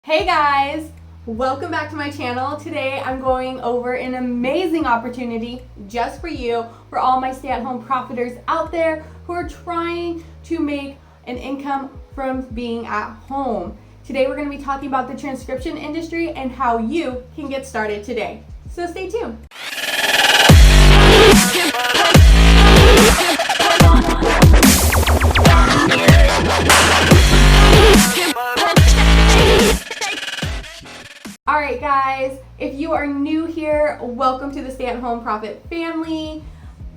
Hey guys, welcome back to my channel. Today I'm going over an amazing opportunity just for you, for all my stay-at-home profiters out there who are trying to make an income from being at home. Today we're going to be talking about the transcription industry and how you can get started today. So stay tuned. Alright guys, if you are new here, welcome to the Stay at Home Profit family.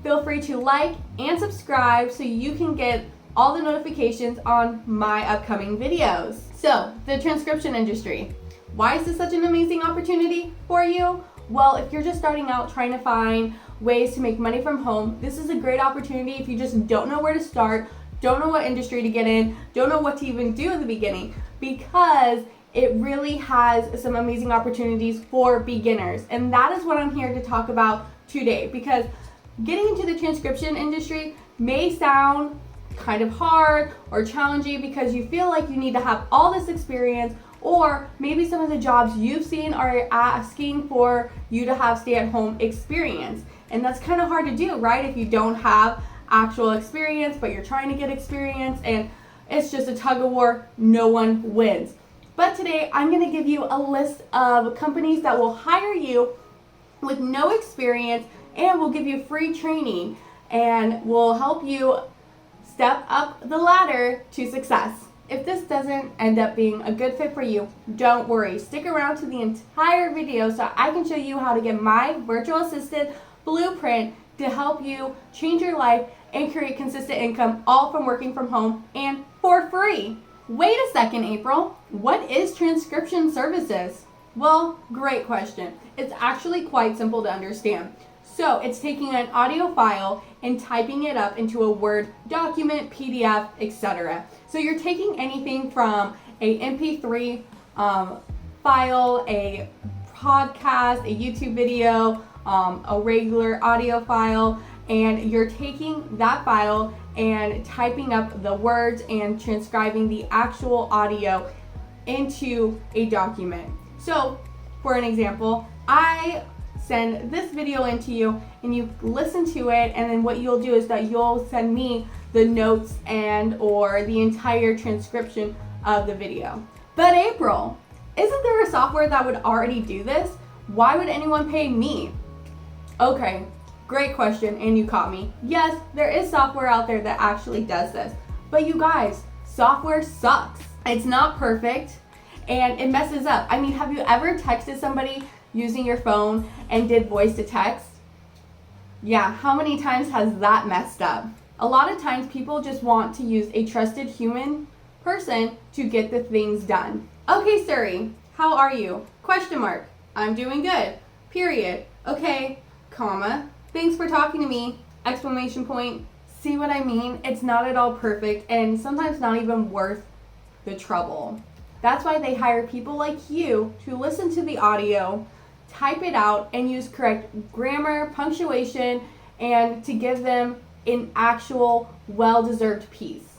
Feel free to like and subscribe so you can get all the notifications on my upcoming videos. So, the transcription industry. Why is this such an amazing opportunity for you? Well, if you're just starting out trying to find ways to make money from home, this is a great opportunity if you just don't know where to start, don't know what industry to get in, don't know what to even do in the beginning, because it really has some amazing opportunities for beginners. And that is what I'm here to talk about today, because getting into the transcription industry may sound kind of hard or challenging because you feel like you need to have all this experience, or maybe some of the jobs you've seen are asking for you to have stay-at-home experience. And that's kind of hard to do, right? If you don't have actual experience, but you're trying to get experience, and it's just a tug of war, no one wins. But today I'm going to give you a list of companies that will hire you with no experience and will give you free training and will help you step up the ladder to success. If this doesn't end up being a good fit for you, don't worry. Stick around to the entire video so I can show you how to get my virtual assistant blueprint to help you change your life and create consistent income, all from working from home and for free. Wait a second, April. What is transcription services? Well, great question. It's actually quite simple to understand. So it's taking an audio file and typing it up into a Word document, PDF, etc. So you're taking anything from a MP3 file, a podcast, a YouTube video, a regular audio file, and you're taking that file and typing up the words and transcribing the actual audio into a document. So, for an example, I send this video into you and you listen to it, and then what you'll do is that you'll send me the notes and or the entire transcription of the video. But April, isn't there a software that would already do this? Why would anyone pay me? Okay, great question, and you caught me. Yes, there is software out there that actually does this. But you guys, software sucks. It's not perfect and it messes up. I mean, have you ever texted somebody using your phone and did voice to text? Yeah, how many times has that messed up? A lot of times people just want to use a trusted human person to get the things done. Okay, Siri, how are you? Question mark. I'm doing good. Period. Okay, comma. Thanks for talking to me! Exclamation point. See what I mean? It's not at all perfect and sometimes not even worth the trouble. That's why they hire people like you to listen to the audio, type it out, and use correct grammar, punctuation, and to give them an actual well-deserved piece.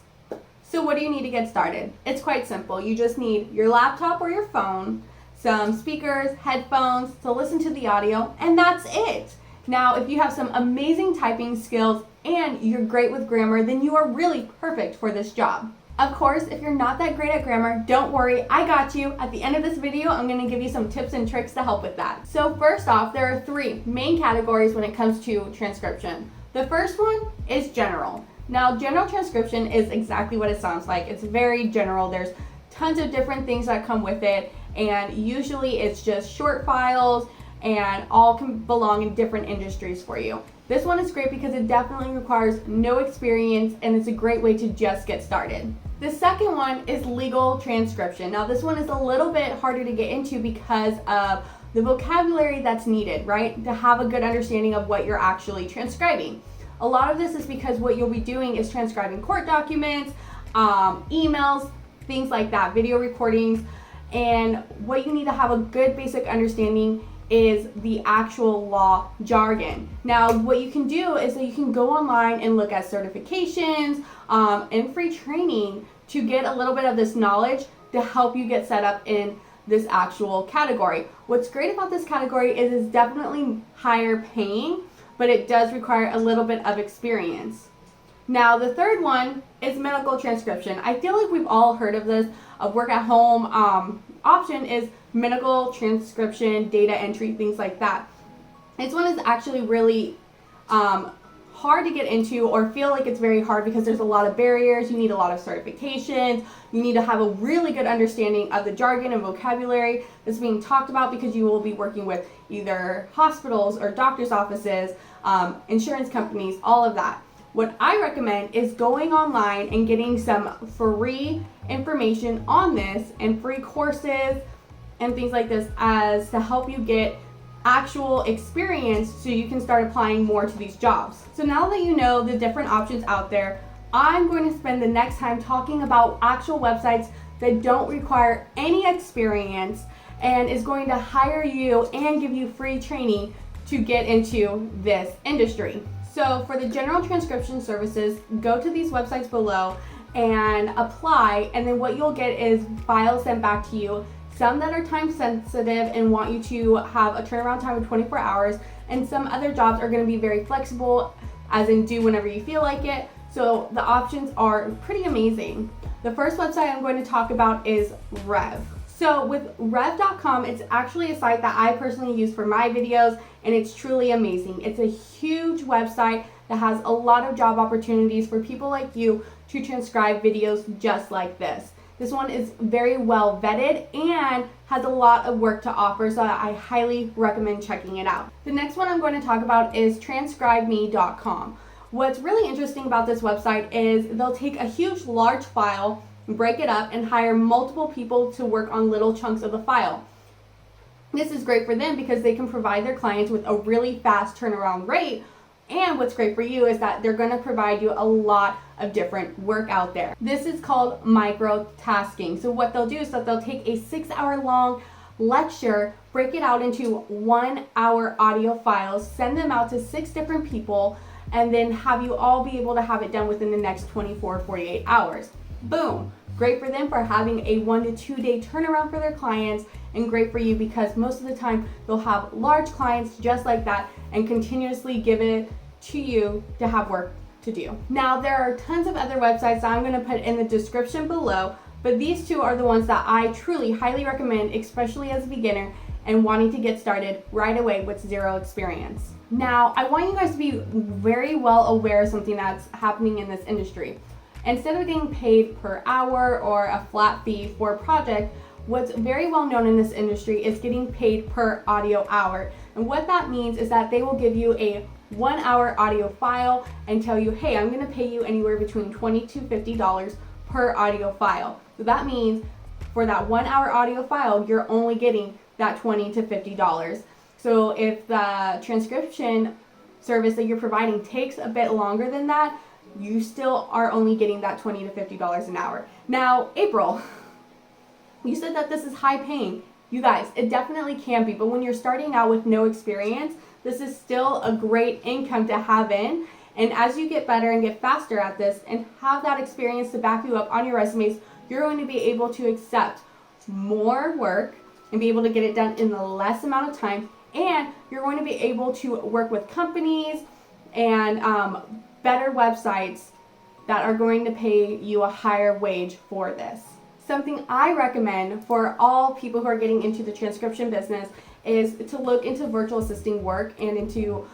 So what do you need to get started? It's quite simple. You just need your laptop or your phone, some speakers, headphones to listen to the audio, and that's it. Now, if you have some amazing typing skills and you're great with grammar, then you are really perfect for this job. Of course, if you're not that great at grammar, don't worry, I got you. At the end of this video, I'm going to give you some tips and tricks to help with that. So first off, there are three main categories when it comes to transcription. The first one is general. Now, general transcription is exactly what it sounds like. It's very general. There's tons of different things that come with it, and usually it's just short files, and all can belong in different industries for you. This one is great because it definitely requires no experience and it's a great way to just get started. The second one is legal transcription. Now this one is a little bit harder to get into because of the vocabulary that's needed, right? To have a good understanding of what you're actually transcribing. A lot of this is because what you'll be doing is transcribing court documents, emails, things like that, video recordings, and what you need to have a good basic understanding is the actual law jargon. Now, what you can do is that you can go online and look at certifications and free training to get a little bit of this knowledge to help you get set up in this actual category. What's great about this category is it's definitely higher paying, but it does require a little bit of experience. Now, the third one is medical transcription. I feel like we've all heard of this. A work at home option is medical transcription, data entry, things like that. This one is actually really hard to get into, or feel like it's very hard because there's a lot of barriers. You need a lot of certifications. You need to have a really good understanding of the jargon and vocabulary that's being talked about, because you will be working with either hospitals or doctor's offices, insurance companies, all of that. What I recommend is going online and getting some free information on this and free courses and things like this as to help you get actual experience so you can start applying more to these jobs. So now that you know the different options out there, I'm going to spend the next time talking about actual websites that don't require any experience and is going to hire you and give you free training to get into this industry. So for the general transcription services, go to these websites below and apply, and then what you'll get is files sent back to you, some that are time sensitive and want you to have a turnaround time of 24 hours, and some other jobs are going to be very flexible, as in do whenever you feel like it. So the options are pretty amazing. The first website I'm going to talk about is Rev. So with rev.com, it's actually a site that I personally use for my videos, and it's truly amazing. It's a huge website that has a lot of job opportunities for people like you to transcribe videos just like this. This one is very well vetted and has a lot of work to offer, so I highly recommend checking it out. The next one I'm going to talk about is transcribeme.com. What's really interesting about this website is they'll take a huge, large file, break it up, and hire multiple people to work on little chunks of the file. This is great for them because they can provide their clients with a really fast turnaround rate. And what's great for you is that they're going to provide you a lot of different work out there. This is called microtasking. So what they'll do is that they'll take a 6-hour long lecture, break it out into 1-hour audio files, send them out to 6 different people, and then have you all be able to have it done within the next 24 or 48 hours. Boom. Great for them for having a 1 to 2 day turnaround for their clients, and great for you because most of the time they'll have large clients just like that and continuously give it to you to have work to do. Now, there are tons of other websites that I'm going to put in the description below, but these two are the ones that I truly highly recommend, especially as a beginner and wanting to get started right away with zero experience. Now, I want you guys to be very well aware of something that's happening in this industry. Instead of getting paid per hour or a flat fee for a project, what's very well known in this industry is getting paid per audio hour. And what that means is that they will give you a 1-hour audio file and tell you, hey, I'm going to pay you anywhere between $20 to $50 per audio file. So that means for that 1-hour audio file, you're only getting that $20 to $50. So if the transcription service that you're providing takes a bit longer than that, you still are only getting that $20 to $50 an hour. Now, April, you said that this is high paying. You guys, it definitely can be, but when you're starting out with no experience, this is still a great income to have in. And as you get better and get faster at this and have that experience to back you up on your resumes, you're going to be able to accept more work and be able to get it done in the less amount of time. And you're going to be able to work with companies and better websites that are going to pay you a higher wage for this. Something I recommend for all people who are getting into the transcription business is to look into virtual assisting work and into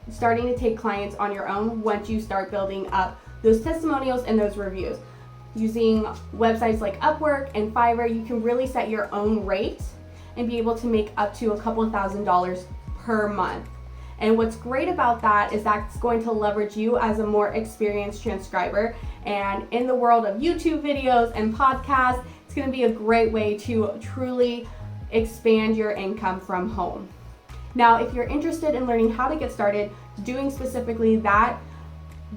starting to take clients on your own once you start building up those testimonials and those reviews. Using websites like Upwork and Fiverr, you can really set your own rate and be able to make up to a couple of $1,000s per month. And what's great about that is that's going to leverage you as a more experienced transcriber. And in the world of YouTube videos and podcasts, it's going to be a great way to truly expand your income from home. Now, if you're interested in learning how to get started doing specifically that,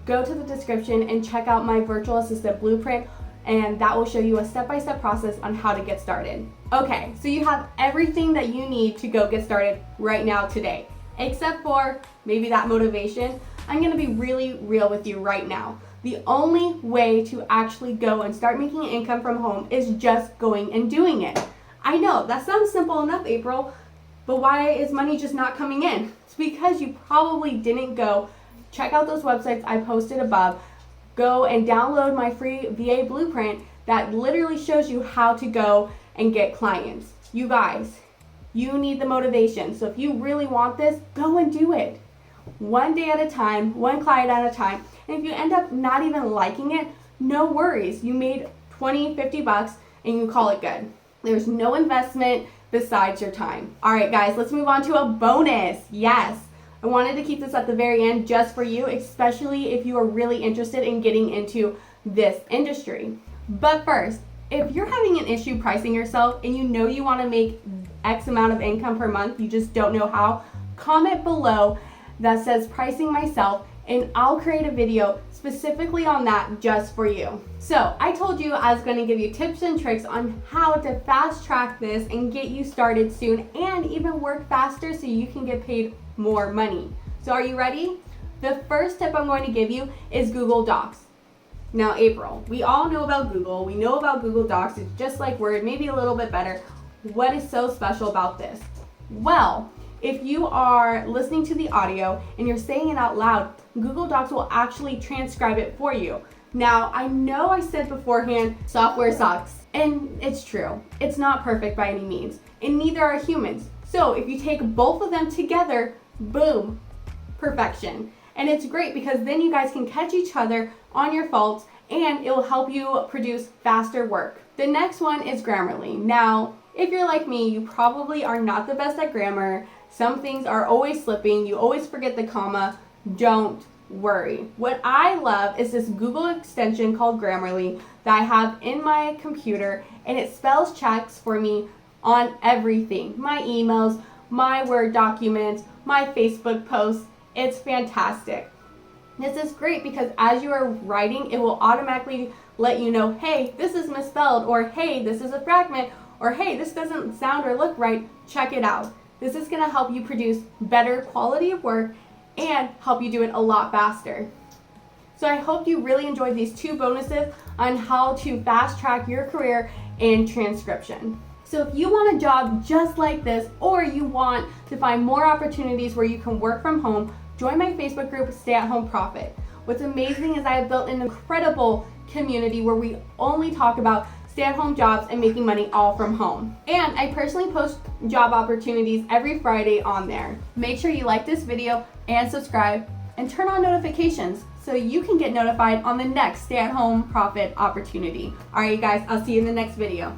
go to the description and check out my virtual assistant blueprint, and that will show you a step-by-step process on how to get started. Okay, so you have everything that you need to go get started right now today. Except for maybe that motivation. I'm going to be really real with you right now. The only way to actually go and start making income from home is just going and doing it. I know, that sounds simple enough, April, but why is money just not coming in? It's because you probably didn't go check out those websites I posted above. Go and download my free VA blueprint that literally shows you how to go and get clients. You guys, you need the motivation. So if you really want this, go and do it. One day at a time, one client at a time. And if you end up not even liking it, no worries. You made 20, 50 bucks and you call it good. There's no investment besides your time. All right, guys, let's move on to a bonus. Yes, I wanted to keep this at the very end just for you, especially if you are really interested in getting into this industry. But first, if you're having an issue pricing yourself and you know you want to make X amount of income per month, you just don't know how, comment below that says pricing myself and I'll create a video specifically on that just for you. So I told you I was going to give you tips and tricks on how to fast track this and get you started soon and even work faster so you can get paid more money. So are you ready? The first tip I'm going to give you is Google Docs. Now, April, we all know about Google. We know about Google Docs. It's just like Word, maybe a little bit better. What is so special about this? Well, if you are listening to the audio and you're saying it out loud, Google Docs will actually transcribe it for you. Now, I know I said beforehand, software sucks, and it's true. It's not perfect by any means, and neither are humans. So if you take both of them together, boom, perfection. And it's great because then you guys can catch each other on your faults and it will help you produce faster work. The next one is Grammarly. Now, if you're like me, you probably are not the best at grammar. Some things are always slipping. You always forget the comma. Don't worry. What I love is this Google extension called Grammarly that I have in my computer, and it spells checks for me on everything. My emails, my Word documents, my Facebook posts. It's fantastic. This is great because as you are writing, it will automatically let you know, hey, this is misspelled, or hey, this is a fragment, or hey, this doesn't sound or look right. Check it out. This is going to help you produce better quality of work and help you do it a lot faster. So I hope you really enjoyed these two bonuses on how to fast track your career in transcription. So if you want a job just like this, or you want to find more opportunities where you can work from home, join my Facebook group, Stay at Home Profit. What's amazing is I have built an incredible community where we only talk about stay-at-home jobs and making money all from home. And I personally post job opportunities every Friday on there. Make sure you like this video and subscribe and turn on notifications so you can get notified on the next stay-at-home profit opportunity. All right, you guys, I'll see you in the next video.